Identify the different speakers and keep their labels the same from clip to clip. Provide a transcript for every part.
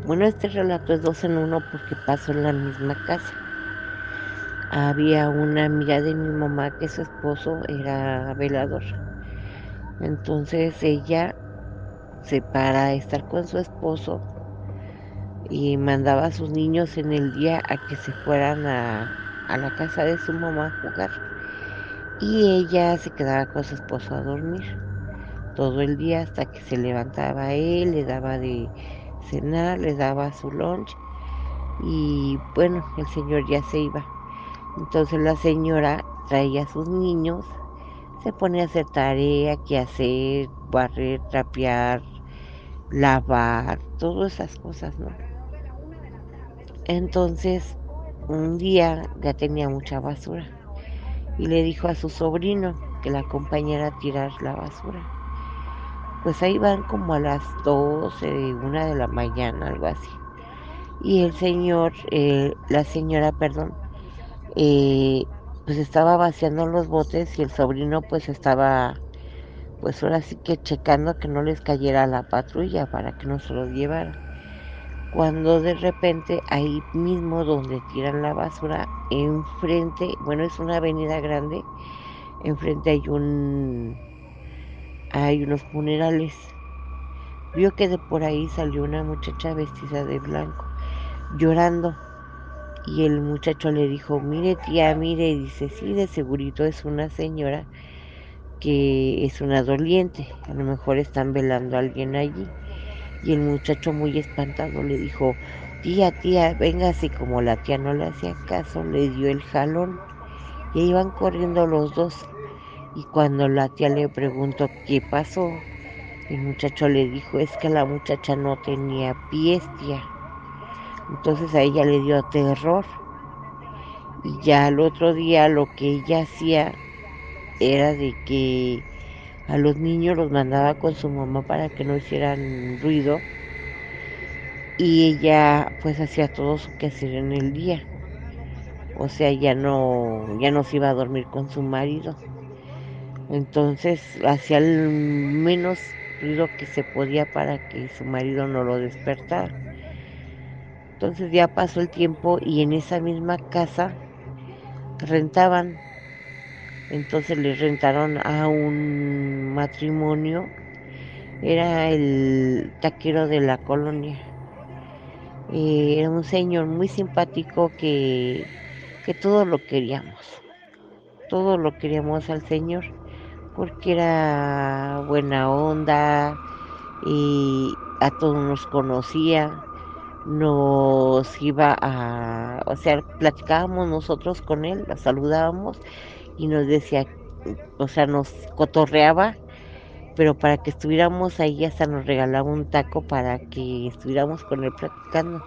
Speaker 1: Bueno, este relato es dos en uno porque pasó en la misma casa. Había una amiga de mi mamá que su esposo era velador. Entonces ella para estar con su esposo y mandaba a sus niños en el día a que se fueran a la casa de su mamá a jugar. Y ella se quedaba con su esposo a dormir todo el día hasta que se levantaba él, le daba de cenar, le daba su lunch y bueno, el señor ya se iba. Entonces la señora traía a sus niños, se ponía a hacer tarea, qué hacer, barrer, trapear, lavar, todas esas cosas, ¿no? Entonces, un día ya tenía mucha basura y le dijo a su sobrino que la acompañara a tirar la basura. Pues ahí van como a las 12, 1 de la mañana, algo así. Y la señora, perdón, eh, pues estaba vaciando los botes y el sobrino pues estaba, pues ahora sí que checando que no les cayera la patrulla para que no se los llevara. Cuando de repente ahí mismo donde tiran la basura, enfrente, bueno, es una avenida grande, enfrente hay unos funerales. Vio que de por ahí salió una muchacha vestida de blanco, llorando. Y el muchacho le dijo, mire tía, mire, y dice, sí, de segurito es una señora que es una doliente, a lo mejor están velando a alguien allí. Y el muchacho muy espantado le dijo, tía, tía, véngase, y como la tía no le hacía caso, le dio el jalón. Y ahí iban corriendo los dos. Y cuando la tía le preguntó qué pasó, el muchacho le dijo, es que la muchacha no tenía pies, tía. Entonces a ella le dio terror. Y ya al otro día lo que ella hacía era de que a los niños los mandaba con su mamá para que no hicieran ruido y ella pues hacía todo su quehacer en el día. O sea, ya no se iba a dormir con su marido. Entonces hacía el menos ruido que se podía para que su marido no lo despertara. Entonces ya pasó el tiempo y en esa misma casa rentaban. Entonces les rentaron a un matrimonio, era el taquero de la colonia. Era un señor muy simpático que todo lo queríamos al señor, porque era buena onda y a todos nos conocía, o sea, platicábamos nosotros con él, la saludábamos y nos decía, o sea, nos cotorreaba, pero para que estuviéramos ahí hasta nos regalaba un taco para que estuviéramos con él platicando.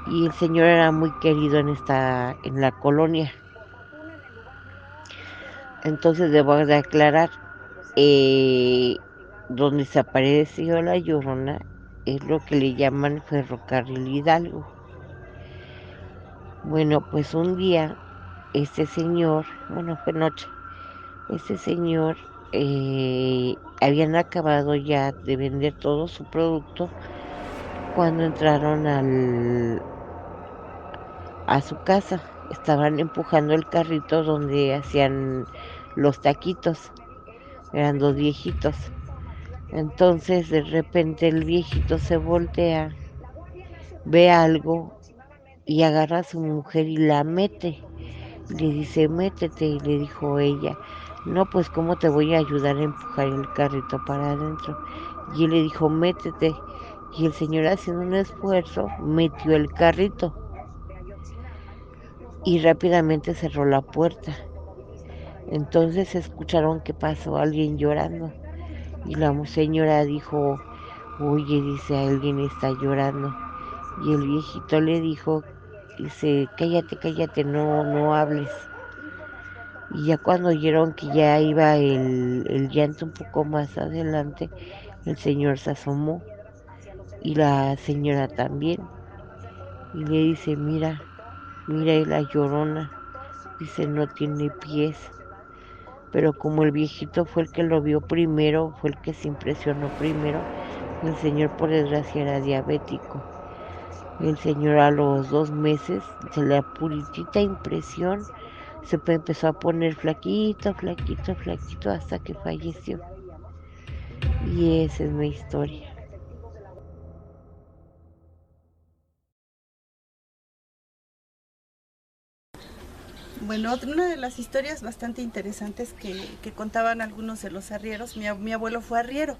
Speaker 1: Y el señor era muy querido en la colonia. Entonces debo de aclarar, eh, donde se apareció la Llorona es lo que le llaman Ferrocarril Hidalgo. Bueno, pues un día este señor, bueno, fue noche, este señor habían acabado ya de vender todo su producto cuando entraron a su casa. Estaban empujando el carrito donde hacían los taquitos. Eran dos viejitos. Entonces de repente el viejito se voltea, ve algo y agarra a su mujer y la mete. Le dice, métete, y le dijo ella, no, pues cómo te voy a ayudar a empujar el carrito para adentro. Y él le dijo, métete. Y el señor haciendo un esfuerzo, metió el carrito y rápidamente cerró la puerta. Entonces escucharon que pasó alguien llorando. Y la señora dijo, oye, dice, alguien está llorando. Y el viejito le dijo, dice, cállate, cállate, no, no hables. Y ya cuando oyeron que ya iba el llanto un poco más adelante, el señor se asomó y la señora también. Y le dice, mira, mira y la Llorona. Dice, no tiene pies. Pero como el viejito fue el que lo vio primero, fue el que se impresionó primero, El señor por desgracia era diabético. El señor a los 2 meses se le puritita impresión se empezó a poner flaquito, flaquito, flaquito hasta que falleció. Y esa es mi historia.
Speaker 2: Bueno, una de las historias bastante interesantes que contaban algunos de los arrieros, mi abuelo fue arriero.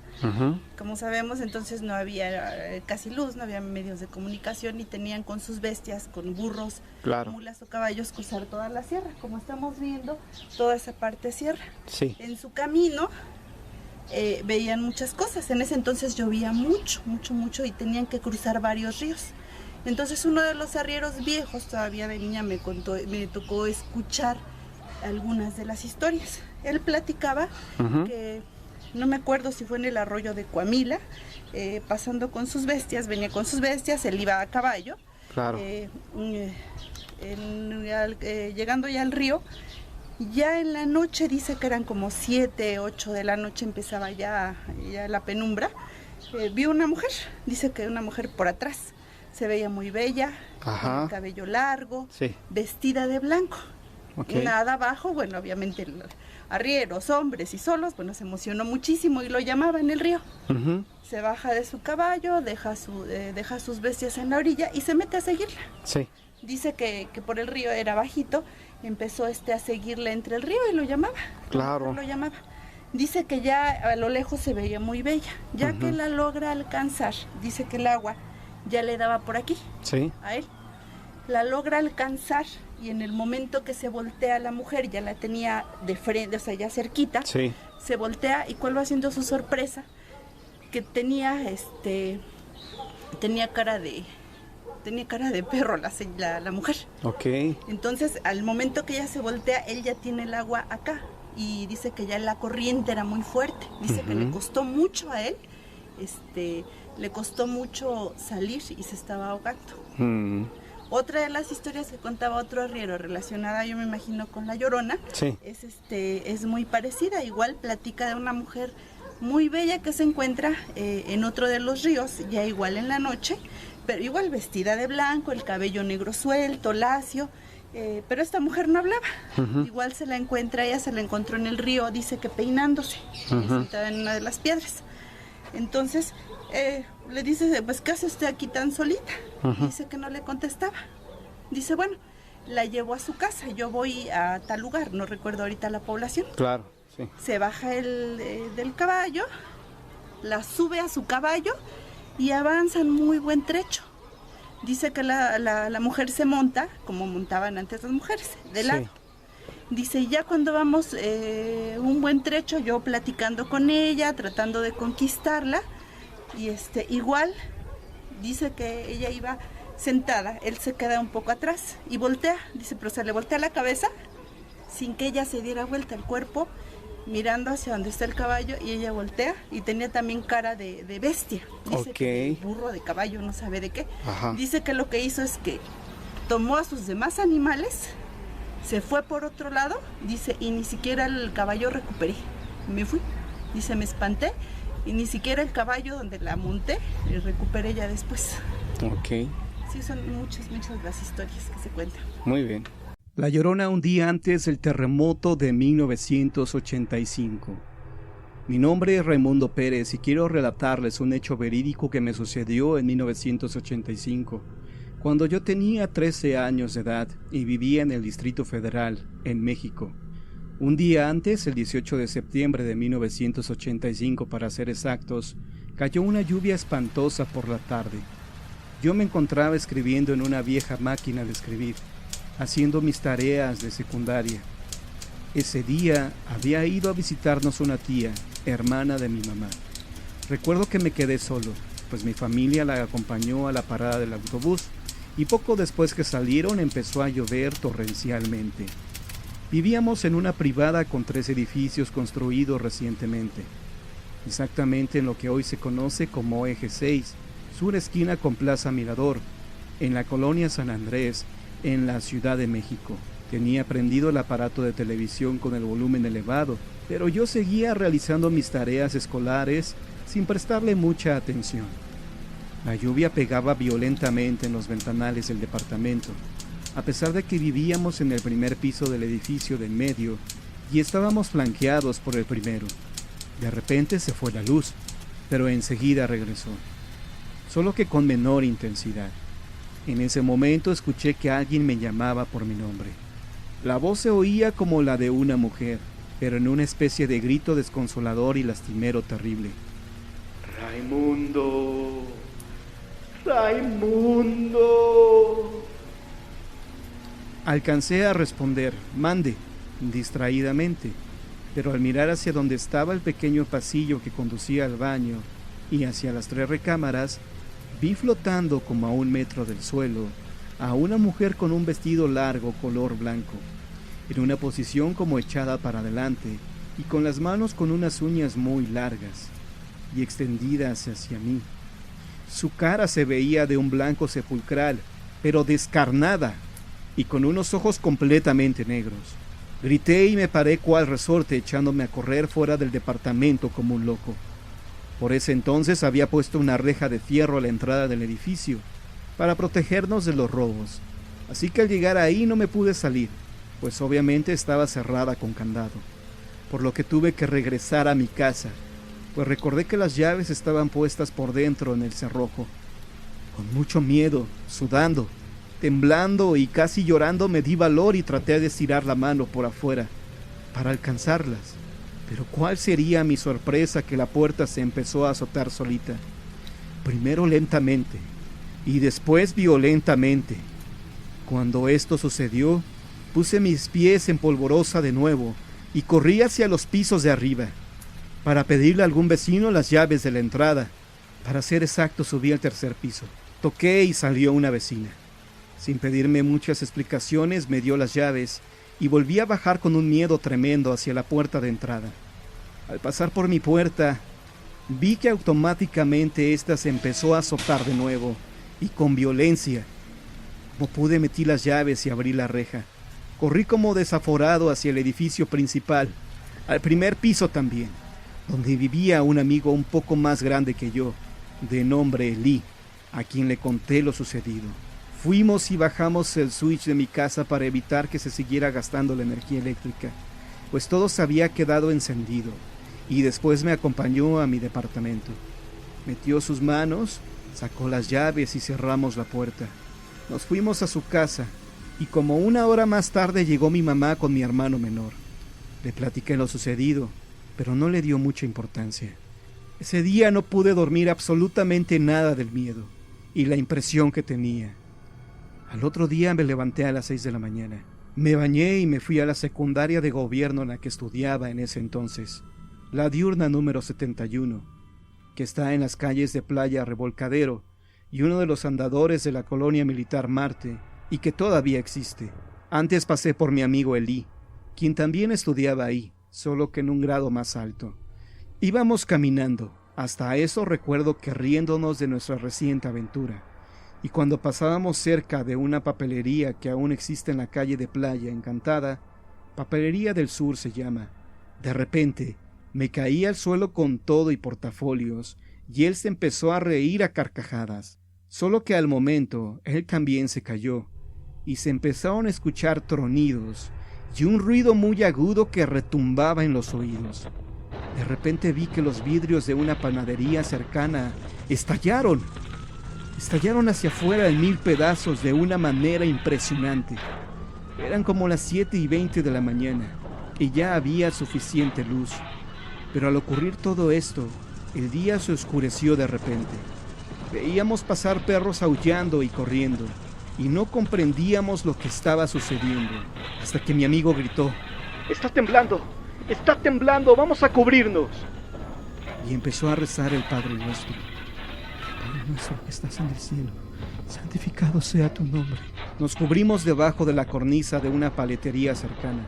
Speaker 2: Como sabemos, entonces no había casi luz, no había medios de comunicación y tenían con sus bestias, con burros, mulas o caballos, cruzar toda la sierra. Como estamos viendo, toda esa parte sierra.
Speaker 3: Sí.
Speaker 2: En su camino veían muchas cosas. En ese entonces llovía mucho, mucho, mucho y tenían que cruzar varios ríos. Entonces uno de los arrieros viejos, todavía de niña me tocó escuchar algunas de las historias. Él platicaba que, no me acuerdo si fue en el arroyo de Coamila, pasando con sus bestias, venía con sus bestias, él iba a caballo.
Speaker 3: Claro.
Speaker 2: Llegando ya al río, ya en la noche, dice que eran como 7, 8 de la noche, empezaba ya la penumbra, vio una mujer, dice que una mujer por atrás. Se veía muy bella, con el cabello largo, vestida de blanco. Nada abajo, bueno, obviamente arrieros, hombres y solos, bueno, se emocionó muchísimo y lo llamaba en el río. Se baja de su caballo, deja sus bestias en la orilla y se mete a seguirla. Dice que por el río era bajito, empezó a seguirla entre el río y lo llamaba.
Speaker 3: Claro.
Speaker 2: Lo llamaba. Dice que ya a lo lejos se veía muy bella, ya que la logra alcanzar, dice que el agua ya le daba por aquí, a él. La logra alcanzar y en el momento que se voltea la mujer, ya la tenía de frente, o sea, ya cerquita, se voltea y ¿cuál va siendo su sorpresa? Que tenía cara de perro la mujer. Entonces, al momento que ella se voltea, él ya tiene el agua acá y dice que ya la corriente era muy fuerte. Dice que le costó mucho a él, le costó mucho salir y se estaba ahogando. Otra de las historias que contaba otro arriero relacionada, yo me imagino, con La Llorona, es muy parecida. Igual platica de una mujer muy bella que se encuentra en otro de los ríos, ya igual en la noche, pero igual vestida de blanco, el cabello negro suelto, lacio, pero esta mujer no hablaba. Igual se la encontró en el río, dice que peinándose, sentada en una de las piedras. Entonces le dice, pues, ¿qué hace usted aquí tan solita? Dice que no le contestaba. Dice, bueno, la llevo a su casa, yo voy a tal lugar, no recuerdo ahorita la población.
Speaker 3: Claro,
Speaker 2: Se baja del caballo, la sube a su caballo y avanzan muy buen trecho. Dice que la mujer se monta, como montaban antes las mujeres, de lado. Dice, ya cuando vamos un buen trecho, yo platicando con ella, tratando de conquistarla, y igual, dice que ella iba sentada, él se queda un poco atrás y voltea, dice, pero se le voltea la cabeza sin que ella se diera vuelta el cuerpo, mirando hacia donde está el caballo, y ella voltea y tenía también cara de bestia, dice que de burro, de caballo, no sabe de qué. Dice que lo que hizo es que tomó a sus demás animales, se fue por otro lado, dice, y ni siquiera el caballo recuperé, me fui, dice, me espanté y ni siquiera el caballo donde la monté recuperé ya después. Sí, son muchas las historias que se cuentan.
Speaker 3: Muy bien. La Llorona un día antes del terremoto de 1985. Mi nombre es Raimundo Pérez y quiero relatarles un hecho verídico que me sucedió en 1985, cuando yo tenía 13 años de edad y vivía en el Distrito Federal, en México. Un día antes, el 18 de septiembre de 1985 para ser exactos, cayó una lluvia espantosa por la tarde. Yo me encontraba escribiendo en una vieja máquina de escribir, haciendo mis tareas de secundaria. Ese día había ido a visitarnos una tía, hermana de mi mamá. Recuerdo que me quedé solo, pues mi familia la acompañó a la parada del autobús y poco después que salieron empezó a llover torrencialmente. Vivíamos en una privada con 3 edificios construidos recientemente, exactamente en lo que hoy se conoce como Eje 6, sur esquina con Plaza Mirador, en la colonia San Andrés, en la Ciudad de México. Tenía prendido el aparato de televisión con el volumen elevado, pero yo seguía realizando mis tareas escolares sin prestarle mucha atención. La lluvia pegaba violentamente en los ventanales del departamento, a pesar de que vivíamos en el primer piso del edificio de en medio y estábamos flanqueados por el primero. De repente se fue la luz, pero enseguida regresó, solo que con menor intensidad. En ese momento escuché que alguien me llamaba por mi nombre. La voz se oía como la de una mujer, pero en una especie de grito desconsolador y lastimero terrible. ¡Raimundo! ¡Raimundo! Alcancé a responder, mande, distraídamente, pero al mirar hacia donde estaba el pequeño pasillo que conducía al baño y hacia las 3 recámaras, vi flotando como a 1 metro del suelo a una mujer con un vestido largo color blanco, en una posición como echada para adelante y con las manos con unas uñas muy largas y extendidas hacia mí. Su cara se veía de un blanco sepulcral, pero descarnada, y con unos ojos completamente negros. Grité y me paré cual resorte, echándome a correr fuera del departamento como un loco. Por ese entonces había puesto una reja de fierro a la entrada del edificio, para protegernos de los robos, así que al llegar ahí no me pude salir, pues obviamente estaba cerrada con candado, por lo que tuve que regresar a mi casa, pues recordé que las llaves estaban puestas por dentro en el cerrojo. Con mucho miedo, sudando, temblando y casi llorando, me di valor y traté de estirar la mano por afuera para alcanzarlas. Pero cuál sería mi sorpresa que la puerta se empezó a azotar solita, primero lentamente y después violentamente. Cuando esto sucedió, puse mis pies en polvorosa de nuevo y corrí hacia los pisos de arriba para pedirle a algún vecino las llaves de la entrada. Para ser exacto, subí al 3er piso. Toqué y salió una vecina. Sin pedirme muchas explicaciones, me dio las llaves y volví a bajar con un miedo tremendo hacia la puerta de entrada. Al pasar por mi puerta, vi que automáticamente ésta se empezó a azotar de nuevo y con violencia. Como pude, metí las llaves y abrí la reja. Corrí como desaforado hacia el edificio principal, al 1er piso también, donde vivía un amigo un poco más grande que yo, de nombre Lee, a quien le conté lo sucedido. Fuimos y bajamos el switch de mi casa para evitar que se siguiera gastando la energía eléctrica, pues todo se había quedado encendido, y después me acompañó a mi departamento. Metió sus manos, sacó las llaves y cerramos la puerta. Nos fuimos a su casa, y como 1 hora más tarde llegó mi mamá con mi hermano menor. Le platiqué lo sucedido, pero no le dio mucha importancia. Ese día no pude dormir absolutamente nada del miedo y la impresión que tenía. Al otro día me levanté a las 6 de la mañana. Me bañé y me fui a la secundaria de gobierno en la que estudiaba en ese entonces, la diurna número 71, que está en las calles de Playa Revolcadero y uno de los andadores de la colonia militar Marte, y que todavía existe. Antes pasé por mi amigo Elí, quien también estudiaba ahí, solo que en un grado más alto. Íbamos caminando, hasta eso recuerdo que riéndonos de nuestra reciente aventura, y cuando pasábamos cerca de una papelería que aún existe en la calle de Playa Encantada, Papelería del Sur se llama, de repente me caí al suelo con todo y portafolios, y él se empezó a reír a carcajadas, solo que al momento él también se cayó, y se empezaron a escuchar tronidos y un ruido muy agudo que retumbaba en los oídos. De repente vi que los vidrios de una panadería cercana estallaron hacia afuera en 1000 pedazos de una manera impresionante. Eran como las 7:20 de la mañana y ya había suficiente luz, pero al ocurrir todo esto, el día se oscureció de repente. Veíamos pasar perros aullando y corriendo, y no comprendíamos lo que estaba sucediendo, hasta que mi amigo gritó: ¡Está temblando! ¡Está temblando! ¡Vamos a cubrirnos! Y empezó a rezar el Padre Nuestro. Padre nuestro que estás en el cielo, santificado sea tu nombre. Nos cubrimos debajo de la cornisa de una paletería cercana,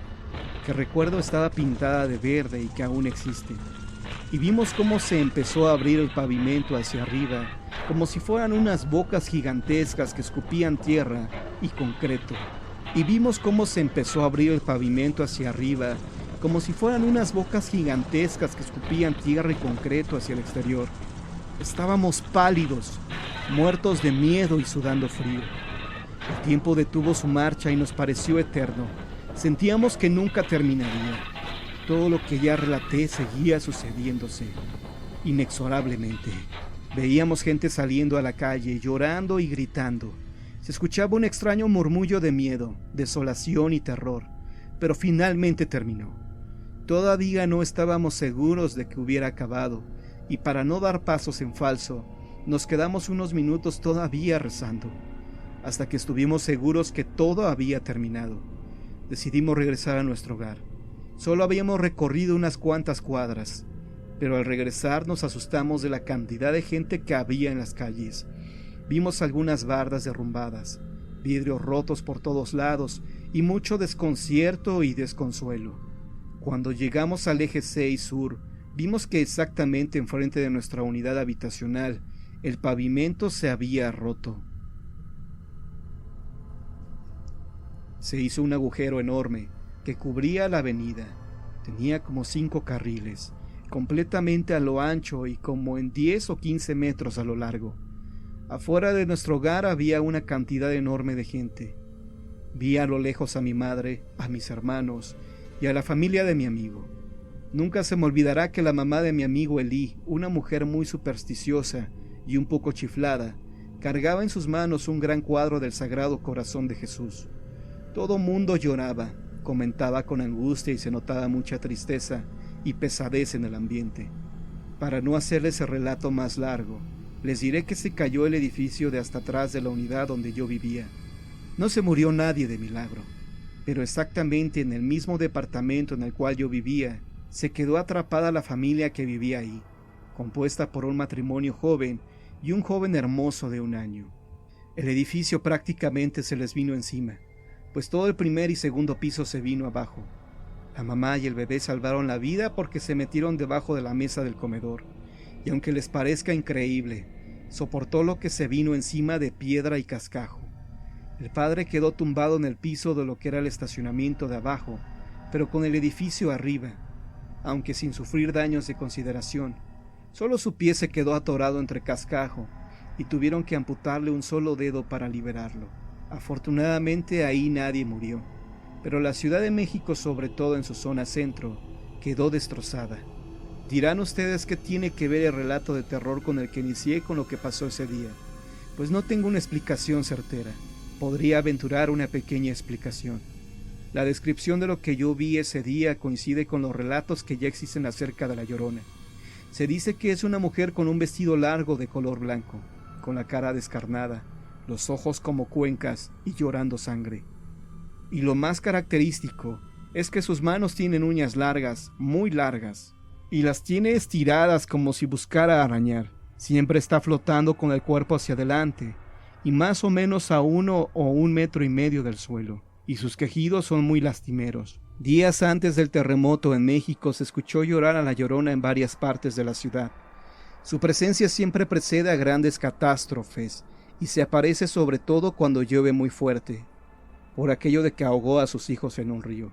Speaker 3: que recuerdo estaba pintada de verde y que aún existe, y vimos cómo se empezó a abrir el pavimento hacia arriba, como si fueran unas bocas gigantescas que escupían tierra y concreto. Y vimos cómo se empezó a abrir el pavimento hacia arriba, como si fueran unas bocas gigantescas que escupían tierra y concreto hacia el exterior. Estábamos pálidos, muertos de miedo y sudando frío. El tiempo detuvo su marcha y nos pareció eterno. Sentíamos que nunca terminaría. Todo lo que ya relaté seguía sucediéndose, inexorablemente. Veíamos gente saliendo a la calle, llorando y gritando. Se escuchaba un extraño murmullo de miedo, desolación y terror, pero finalmente terminó. Todavía no estábamos seguros de que hubiera acabado, y para no dar pasos en falso, nos quedamos unos minutos todavía rezando, hasta que estuvimos seguros que todo había terminado. Decidimos regresar a nuestro hogar. Solo habíamos recorrido unas cuantas cuadras, pero al regresar nos asustamos de la cantidad de gente que había en las calles. Vimos algunas bardas derrumbadas, vidrios rotos por todos lados y mucho desconcierto y desconsuelo. Cuando llegamos al eje 6 sur, vimos que exactamente enfrente de nuestra unidad habitacional, el pavimento se había roto. Se hizo un agujero enorme que cubría la avenida. Tenía como 5 carriles, completamente a lo ancho y como en 10 o 15 metros a lo largo. Afuera de nuestro hogar había una cantidad enorme de gente. Vi a lo lejos a mi madre, a mis hermanos y a la familia de mi amigo. Nunca se me olvidará que la mamá de mi amigo Elí, una mujer muy supersticiosa y un poco chiflada, cargaba en sus manos un gran cuadro del Sagrado Corazón de Jesús. Todo mundo lloraba, comentaba con angustia y se notaba mucha tristeza y pesadez en el ambiente. Para no hacerles el relato más largo, les diré que se cayó el edificio de hasta atrás de la unidad donde yo vivía. No se murió nadie de milagro, pero exactamente en el mismo departamento en el cual yo vivía, se quedó atrapada la familia que vivía ahí, compuesta por un matrimonio joven y un joven hermoso de 1 año. El edificio prácticamente se les vino encima, pues todo el primer y segundo piso se vino abajo. La mamá y el bebé salvaron la vida porque se metieron debajo de la mesa del comedor, y aunque les parezca increíble, soportó lo que se vino encima de piedra y cascajo. El padre quedó tumbado en el piso de lo que era el estacionamiento de abajo, pero con el edificio arriba, aunque sin sufrir daños de consideración. Solo su pie se quedó atorado entre cascajo, y tuvieron que amputarle un solo dedo para liberarlo. Afortunadamente ahí nadie murió, pero la Ciudad de México, sobre todo en su zona centro, quedó destrozada. Dirán ustedes qué tiene que ver el relato de terror con el que inicié con lo que pasó ese día. Pues no tengo una explicación certera. Podría aventurar una pequeña explicación. La descripción de lo que yo vi ese día coincide con los relatos que ya existen acerca de La Llorona. Se dice que es una mujer con un vestido largo de color blanco, con la cara descarnada, los ojos como cuencas y llorando sangre. Y lo más característico es que sus manos tienen uñas largas, muy largas, y las tiene estiradas como si buscara arañar. Siempre está flotando con el cuerpo hacia adelante, y más o menos a 1 o 1,5 metros del suelo, y sus quejidos son muy lastimeros. Días antes del terremoto en México se escuchó llorar a La Llorona en varias partes de la ciudad. Su presencia siempre precede a grandes catástrofes, y se aparece sobre todo cuando llueve muy fuerte, por aquello de que ahogó a sus hijos en un río.